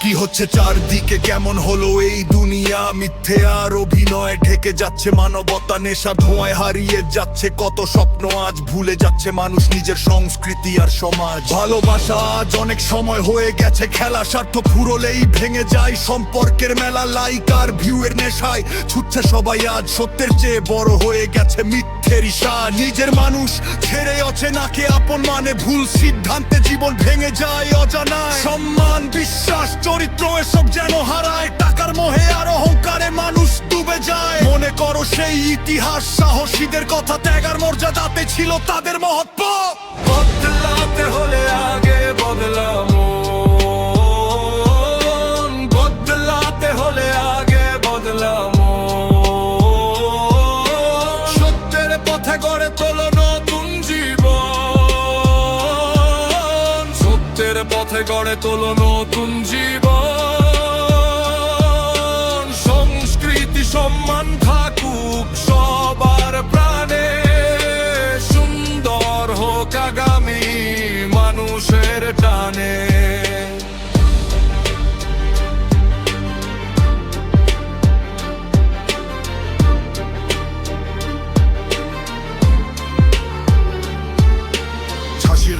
কি হচ্ছে চারদিকে, কেমন হলো এই দুনিয়া? মিথ্যে আর অভিনয় ঢেকে যাচ্ছে মানবতা, নেশা ধোঁয়ায় হারিয়ে যাচ্ছে কত স্বপ্ন। আজ ভুলে যাচ্ছে মানুষ নিজের সংস্কৃতি আর সমাজ। ভালোবাসা আজ অনেক সময় হয়ে গেছে খেলা, স্বার্থ ফুরলেই ভেঙে যায় সম্পর্কের মেলা। লাইক আর ভিউয়ের নেশায় ছুটছে সবাই, আজ সত্যের চেয়ে বড় হয়ে গেছে মিথ্যের ঈশা। নিজের মানুষ ছেড়ে অচেনাকে আপন মানে, ভুল সিদ্ধান্তে জীবন ভেঙে যায় অজানায়। সম্মান, বিশ্বাস, চরিত্র এসব যেন হারায়, টাকার মোহে আর অহংকারে মানুষ ডুবে যায়। মনে করো সেই ইতিহাস, সাহসীদের কথা, ত্যাগ আর মর্যাদাতে ছিল তাদের মহত্ব। বদলাতে হলে আগে বদলাম, বদলাতে হলে আগে বদলাম। সত্যের পথে গড়ে তোলো নতুন জীবন, সত্যের পথে গড়ে তোলো নতুন জীবন। সংস্কৃতি সম্মান থাকুক সবার প্রাণে, সুন্দর হোক আগামী মানুষের টানে।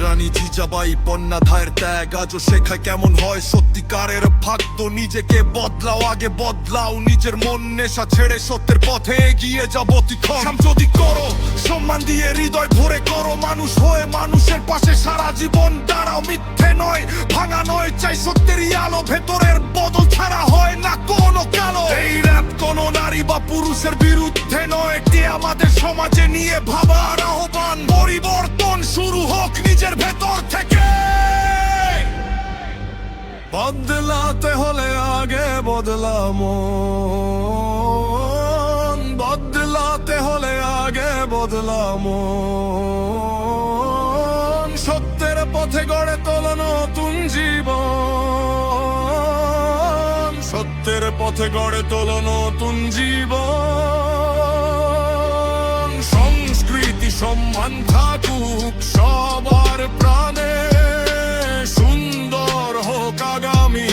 রানী জিজাবাই পন্নাধায়ের ত্যাগ আজও শেখায় কেমন হয় সত্যিকারের ভাগ্য। নিজেকে বদলাও, আগে বদলাও নিজের মন, নেশা ছেড়ে সত্যের পথে এগিয়ে যাও অতিক্ষণ। যদি করো সম্মান দিয়ে হৃদয় ভরে করো, মানুষ হয়ে মানুষের পাশে সারা জীবন দাঁড়াও। মিথ্যে নয়, ভাঙা নয়, চাই সত্যেরই আলো, ভেতরের বদল ছাড়া হয় না কোনো কালো। এই র‍্যাপ কোনো নারী বা পুরুষের বিরুদ্ধে নয়, এটি আমাদের সমাজে নিয়ে ভাবার আহ্বান। পরিবর্তন শুরু হোক নিজের ভেতর থেকে। বদলাতে হলে আগে বদলাম, বদলাতে হলে আগে বদলাম। সত্যের পথে গড়ে তোলো নতুন জীবন, সত্যের পথে গড়ে তোলো নতুন জীবন। সংস্কৃতি সম্মান থাকুক সবার প্রাণে, সুন্দর হোক আগামী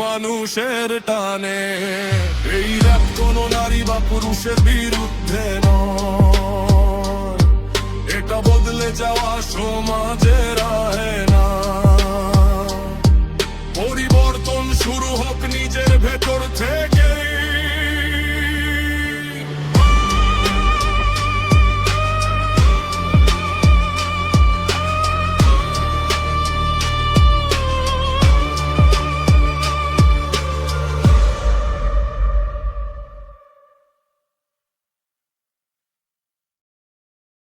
মানুষের টানে। এই র‍্যাপ কোনো নারী বা পুরুষের বিরুদ্ধে নয়, এটা বদলে যাওয়া সমাজের আইন।